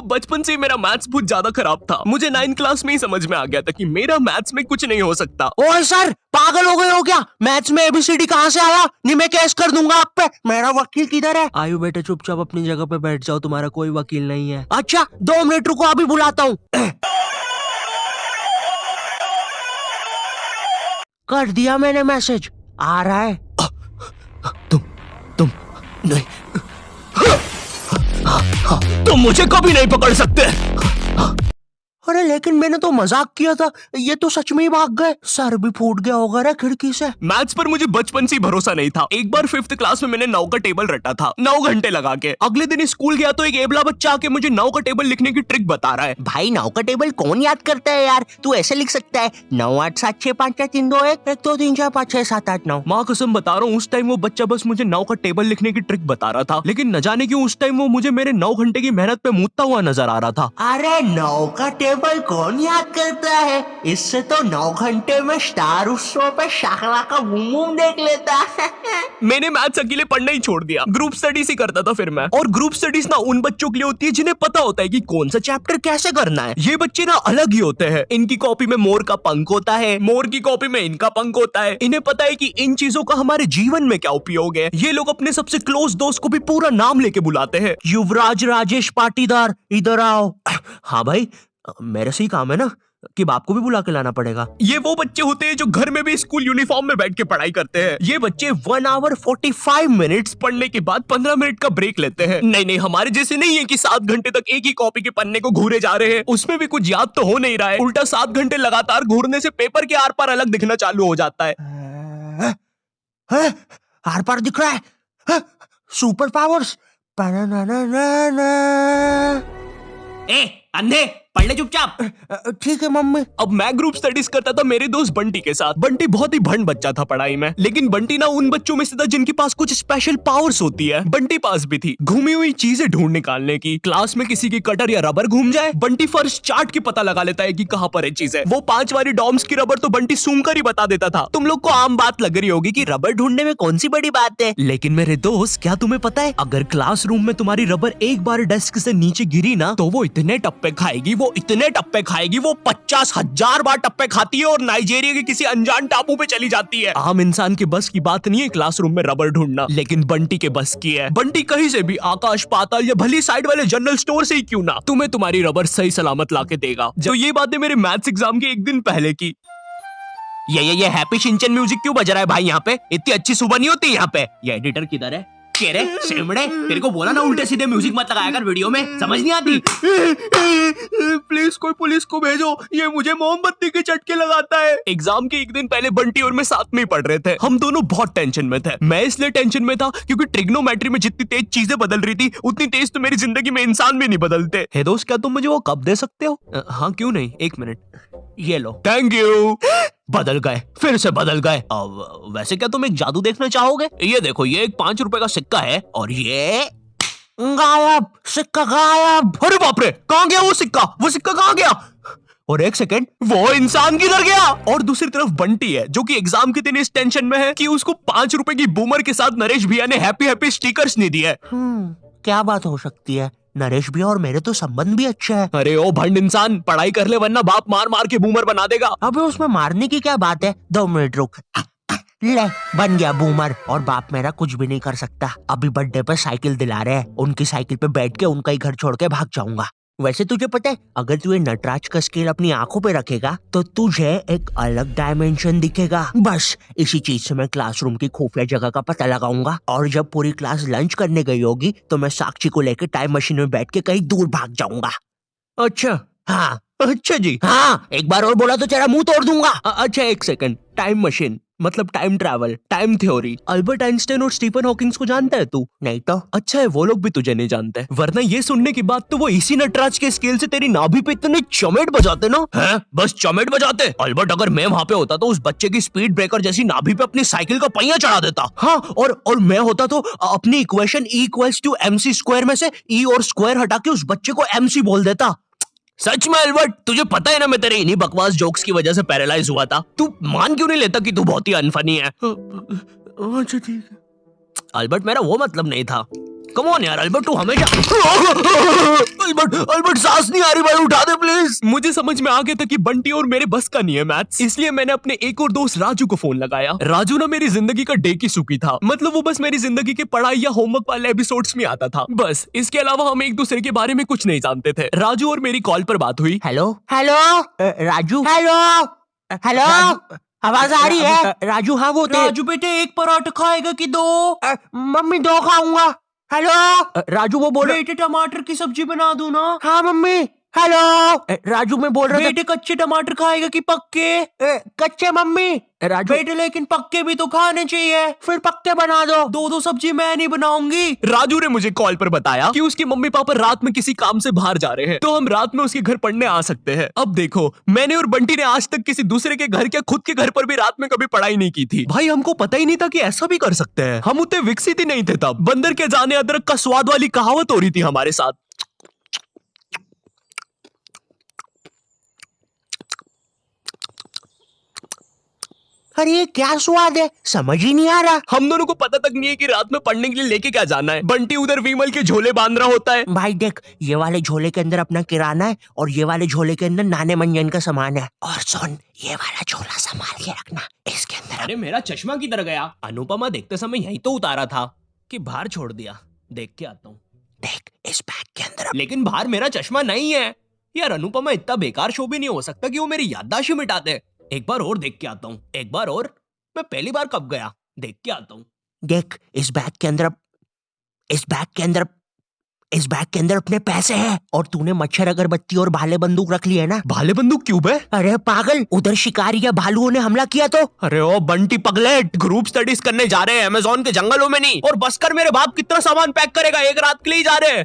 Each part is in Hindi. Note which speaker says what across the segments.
Speaker 1: बचपन से मेरा मैथ्स बहुत ज्यादा खराब था। मुझे 9th क्लास में ही समझ में आ गया था कि मेरा मैथ्स में कुछ नहीं हो सकता।
Speaker 2: ओए सर, पागल हो गए हो क्या? मैथ्स में एबीसीडी कहाँ से आया? नहीं, मैं केस कर दूंगा आप पे। मेरा वकील किधर है?
Speaker 3: आयु बेटे चुपचाप अपनी जगह पे बैठ जाओ, तुम्हारा कोई वकील नहीं है।
Speaker 2: अच्छा 2 मिनट रुको, अभी बुलाता हूँ। कर दिया मैंने मैसेज, आ रहा है।
Speaker 1: तुम नहीं, तुम मुझे कभी नहीं पकड़ सकते।
Speaker 2: अरे लेकिन मैंने तो मजाक किया था, ये तो सच में ही भाग गए। सर भी फूट गया होगा रे खिड़की से।
Speaker 1: मैथ्स पर मुझे बचपन से ही भरोसा नहीं था। एक बार 5th क्लास में मैंने 9 का टेबल रटा था, 9 घंटे लगा के। अगले दिन स्कूल गया तो एक एबला बच्चा आके मुझे 9 का टेबल लिखने की ट्रिक बता रहा है।
Speaker 2: भाई 9 का टेबल कौन याद करता है यार? तू ऐसे लिख सकता है 9 8 7 6 5 4 3 2 1 1 2 3 4 5 6 7 8 9।
Speaker 1: माँ कसम बता रहा हूँ, उस टाइम वो बच्चा बस मुझे 9 का टेबल लिखने की ट्रिक बता रहा था, लेकिन न जाने क्यों उस टाइम वो मुझे मेरे 9 घंटे की मेहनत पे मूतता हुआ नजर आ रहा था।
Speaker 2: अरे 9 का टेबल कौन याद करता है? इससे तो 9 घंटे में स्टार उत्सव पे शाकरा का बूम बूम देख लेता।
Speaker 1: मैंने मैथ्स अकेले पढ़ना ही छोड़ दिया, ग्रुप स्टडीज ही करता था फिर मैं। और ग्रुप स्टडीज ना उन बच्चों के लिए होती है जिन्हें पता होता है कि कौन सा चैप्टर कैसे करना है। ये बच्चे ना अलग ही होते हैं। इनकी कॉपी में मोर का पंख होता है, मोर की कॉपी में इनका पंख होता है। इन्हें पता है कि इन चीजों का हमारे जीवन में क्या उपयोग है। ये लोग अपने सबसे क्लोज दोस्त को भी पूरा नाम लेके बुलाते हैं।
Speaker 2: युवराज राजेश पाटीदार, इधर आओ।
Speaker 3: हाँ भाई, मेरे से ही काम है ना कि बाप को भी बुला के लाना पड़ेगा।
Speaker 1: ये वो बच्चे होते हैं जो घर में भी स्कूल यूनिफॉर्म में बैठ के पढ़ाई करते हैं। ये बच्चे 1 आवर 45 मिनट्स पढ़ने के बाद 15 मिनट का ब्रेक लेते हैं। नहीं, हमारे जैसे नहीं है कि 7 घंटे तक एक ही कॉपी के पन्ने को घूरे जा रहे हैं। उसमें भी कुछ याद तो हो नहीं रहा है, उल्टा 7 घंटे लगातार घूरने से पेपर के आर पार अलग दिखना चालू हो जाता है।
Speaker 2: आर पार दिख रहा है। Super powers.
Speaker 3: ए अंधे, पढ़ ले चुपचाप।
Speaker 2: ठीक है मम्मी।
Speaker 1: अब मैं ग्रुप स्टडीज करता था मेरे दोस्त बंटी के साथ। बंटी बहुत ही भंड बच्चा था पढ़ाई में, लेकिन बंटी ना उन बच्चों में से था जिनके पास कुछ स्पेशल पावर्स होती है। बंटी पास भी थी घूमी हुई चीजें ढूंढ निकालने की। क्लास में किसी की कटर या रबर घूम जाए, बंटी फर्स्ट चार्ट की पता लगा लेता है कि कहाँ पर है चीजें। वो 5 वाली डॉम्स की रबर तो बंटी सूंघ कर ही बता देता था। तुम लोग को आम बात लग रही होगी कि रबर ढूंढने में कौन सी बड़ी बात है, लेकिन मेरे दोस्त क्या तुम्हें पता है, अगर क्लासरूम में तुम्हारी रबर एक बार डेस्क से नीचे गिरी ना तो वो इतने टप्पे खाएगी, वो इतने टप्पे खाएगी, वो 50,000 बार टप्पे खाती है और नाइजीरिया के किसी अनजान टापू पे चली जाती है। आम इंसान के बस की बात नहीं है क्लासरूम में रबर ढूंढना, लेकिन बंटी के बस की है। बंटी कहीं से भी आकाश पाताल या भली साइड वाले जनरल स्टोर से ही क्यों ना तुम्हें तुम्हारी रबर सही सलामत लाके देगा। तो ये बातें मेरे मैथ्स एग्जाम के एक दिन पहले की। ये हैप्पी शिनचैन म्यूजिक क्यों बज रहा है भाई यहाँ पे? इतनी अच्छी सुबह नहीं होती यहाँ पे। ये एडिटर किधर है? रे सेमड़े, तेरे को बोला ना उल्टे सीधे म्यूजिक मत लगाया कर वीडियो में, समझ नहीं आती। प्लीज कोई पुलिस को भेजो, ये मुझे मोमबत्ती के चटके लगाता है। एग्जाम के एक दिन पहले बंटी और मैं साथ में ही पढ़ रहे थे। हम दोनों बहुत टेंशन में थे। मैं इसलिए टेंशन में था क्योंकि ट्रिग्नोमेट्री में जितनी तेज चीजें बदल रही थी उतनी तेज तो मेरी जिंदगी में इंसान भी नहीं बदलते।
Speaker 3: हे दोस्त, क्या तुम मुझे वो कप दे सकते हो? हाँ क्यों नहीं, 1 मिनट, ये लो।
Speaker 1: Thank you.
Speaker 3: बदल गए, फिर से बदल गए। अब वैसे क्या तुम एक जादू देखना चाहोगे? ये देखो, ये एक 5 रुपए का सिक्का है और ये
Speaker 2: गायब, सिक्का गायब।
Speaker 1: अरे बाप रे, कहाँ गया वो सिक्का? वो सिक्का कहाँ गया? और एक सेकंड, वो इंसान किधर गया? और दूसरी तरफ बंटी है जो कि एग्जाम के दिन इस टेंशन में है कि उसको 5 रुपए की बूमर के साथ नरेश भैया ने हैप्पी हैप्पी स्टिकर्स नहीं दिए।
Speaker 2: क्या बात हो सकती है? नरेश भैया और मेरे तो संबंध भी अच्छे हैं।
Speaker 1: अरे ओ भंड इंसान, पढ़ाई कर ले वरना बाप मार मार के बूमर बना देगा।
Speaker 2: अबे उसमें मारने की क्या बात है? 2 मिनट रुक। ले, बन गया बूमर। और बाप मेरा कुछ भी नहीं कर सकता। अभी बर्थडे पे साइकिल दिला रहे हैं, उनकी साइकिल पे बैठ के उनका ही घर छोड़ के भाग जाऊंगा। वैसे तुझे पता है, अगर तू ये नटराज का स्केल अपनी आंखों पे रखेगा तो तुझे एक अलग डायमेंशन दिखेगा। बस इसी चीज से मैं क्लासरूम की खुफिया जगह का पता लगाऊंगा और जब पूरी क्लास लंच करने गई होगी तो मैं साक्षी को लेकर टाइम मशीन में बैठ के कहीं दूर भाग जाऊंगा।
Speaker 1: अच्छा
Speaker 2: हाँ
Speaker 1: अच्छा जी।
Speaker 2: हाँ, एक बार और बोला तो तेरा मुंह तोड़ दूंगा।
Speaker 1: अच्छा एक सेकंड, टाइम मशीन मतलब time travel, time theory, Albert Einstein और स्टीफन हॉकिंग्स को जानता है तू?
Speaker 2: नहीं तो।
Speaker 1: अच्छा है वो लोग भी तुझे नहीं जानते, वरना ये सुनने के बाद तो वो इसी नटराज के स्केल से तेरी नाभि पे इतने चमेट बजाते ना। हैं? बस चमेट बजाते? अल्बर्ट अगर मैं वहाँ पे होता तो उस बच्चे की स्पीड ब्रेकर जैसी नाभि पे अपनी साइकिल का पहिया चढ़ा देता। हाँ, और मैं होता तो अपनी इक्वेशन E=mc² में से E और स्क्वायर हटा के उस बच्चे को MC बोल देता। सच में अल्बर्ट, तुझे पता है ना मैं तेरे इन्हीं बकवास जोक्स की वजह से पैरालाइज हुआ था। तू मान क्यों नहीं लेता कि तू बहुत ही अनफनी है?
Speaker 2: अच्छा ठीक है।
Speaker 1: अल्बर्ट, मेरा वो मतलब नहीं था।
Speaker 3: कम ऑन यार अल्बर्ट, तू हमेशा अल्बर्ट सांस नहीं आ रही भाई, उठा दे प्लीज।
Speaker 1: मुझे समझ में आ गया था कि बंटी और मेरे बस का नहीं है मैथ्स, इसलिए मैंने अपने एक और दोस्त राजू को फोन लगाया। राजू ना मेरी जिंदगी का डेकी सुकी था, मतलब वो बस मेरी जिंदगी के पढ़ाई या होमवर्क वाले एपिसोड्स में आता था, बस इसके अलावा हम एक दूसरे के बारे में कुछ नहीं जानते थे। राजू और मेरी कॉल पर बात हुई।
Speaker 2: Hello hello Raju, hello hello, आवाज आ रही है? राजू, हाँ वो
Speaker 3: राजू बेटे एक पराठा खाएगा कि दो?
Speaker 2: मम्मी 2 खाऊंगा। हेलो
Speaker 3: राजू वो बोले बेटे टमाटर की सब्जी बना दूं ना?
Speaker 2: हाँ मम्मी। हेलो राजू, मैं बोल रहा था
Speaker 3: बेटे कच्चे टमाटर खाएगा कि पक्के?
Speaker 2: कच्चे मम्मी। राजू
Speaker 3: बेटे लेकिन पक्के भी तो खाने चाहिए।
Speaker 2: फिर पक्के बना दो।
Speaker 3: 2 सब्जी मैं नहीं बनाऊंगी।
Speaker 1: राजू ने मुझे कॉल पर बताया कि उसके मम्मी पापा रात में किसी काम से बाहर जा रहे हैं, तो हम रात में उसके घर पढ़ने आ सकते हैं। अब देखो, मैंने और बंटी ने आज तक किसी दूसरे के घर क्या खुद के घर पर भी रात में कभी पढ़ाई नहीं की थी। भाई हमको पता ही नहीं था कि ऐसा भी कर सकते हैं, हम उतने विकसित ही नहीं थे तब। बंदर के जाने अदरक का स्वाद वाली कहावत हो रही थी हमारे साथ।
Speaker 2: अरे ये क्या स्वाद है, समझ ही नहीं आ रहा।
Speaker 1: हम दोनों को पता तक नहीं है कि रात में पढ़ने के लिए लेके क्या जाना है। बंटी उधर विमल के झोले बांध रहा होता है।
Speaker 2: भाई देख, ये वाले झोले के अंदर अपना किराना है और ये वाले झोले के अंदर नाने मंजन का सामान है। और सुन, ये वाला झोला संभाल के रखना, इसके अंदर।
Speaker 3: अरे मेरा चश्मा किधर गया? अनुपमा देखते समय यही तो उतारा था कि बाहर छोड़ दिया। देख के आता हूँ।
Speaker 2: देख, इस बैग के अंदर।
Speaker 3: लेकिन बाहर मेरा चश्मा नहीं है यार। अनुपमा इतना बेकार शो भी नहीं हो सकता कि वो मेरी याददाश्त ही मिटा दे। एक बार और देख के आता हूँ, एक बार और। मैं पहली बार कब गया? देख के आता हूँ।
Speaker 2: देख, इस बैग के अंदर अपने पैसे हैं। और तूने मच्छर अगरबत्ती और भाले बंदूक रख ली है ना?
Speaker 1: भाले बंदूक क्यों बे?
Speaker 2: अरे पागल, उधर शिकारी या भालुओं ने हमला किया तो।
Speaker 1: अरे ओ बंटी पगलेट, ग्रुप स्टडीज करने जा रहे हैं अमेज़न के जंगलों में नहीं। और बस कर, मेरे बाप कितना सामान पैक करेगा? एक रात के लिए जा रहे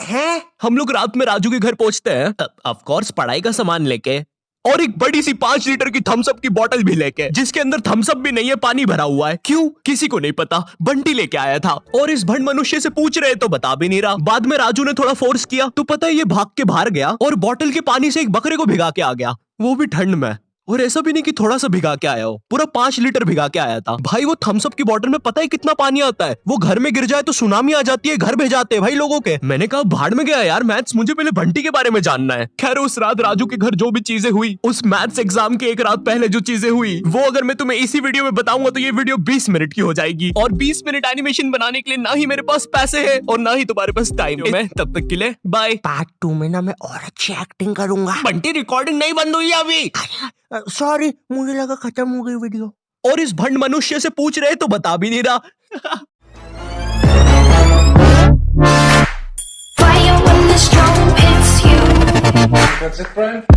Speaker 2: हैं?
Speaker 1: हम लोग रात में राजू के घर पहुंचते हैं, ऑफ कोर्स पढ़ाई का सामान लेके, और एक बड़ी सी 5 लीटर की थम्स अप की बोतल भी लेके, जिसके अंदर थम्स अप भी नहीं है, पानी भरा हुआ है। क्यों? किसी को नहीं पता, बंटी लेके आया था। और इस भंड मनुष्य से पूछ रहे तो बता भी नहीं रहा। बाद में राजू ने थोड़ा फोर्स किया तो पता है ये भाग के बाहर गया और बोतल के पानी से एक बकरे को भिगा के आ गया, वो भी ठंड में। और ऐसा भी नहीं कि थोड़ा सा भिगा के आया हो, पूरा 5 लीटर भिगा के आया था। भाई वो थम्स अप की बोतल में पता है कितना पानी आता है? वो घर में गिर जाए तो सुनामी आ जाती है, घर भेजाते हैं भाई लोगों के। मैंने कहा भाड़ में गया यार मैथ्स, मुझे पहले बंटी के बारे में जानना है। खैर उस रात राजू के घर जो भी चीजें हुई, उस मैथ्स एग्जाम के एक रात पहले जो चीजें हुई, वो अगर मैं तुम्हें इसी वीडियो में बताऊंगा तो ये वीडियो 20 मिनट की हो जाएगी। और 20 मिनट एनिमेशन बनाने के लिए ना ही मेरे पास पैसे है और ना ही तुम्हारे पास टाइम है। तब तक के लिए बाय।
Speaker 2: पार्ट 2 में ना मैं और अच्छी एक्टिंग करूंगा।
Speaker 3: बंटी रिकॉर्डिंग नहीं बंद हुई अभी।
Speaker 2: सॉरी, मुझे लगा खत्म हो गई वीडियो।
Speaker 1: और इस भंड मनुष्य से पूछ रहे तो बता भी नहीं रहा।
Speaker 4: Fire when the storm hits you.
Speaker 5: That's it, friend?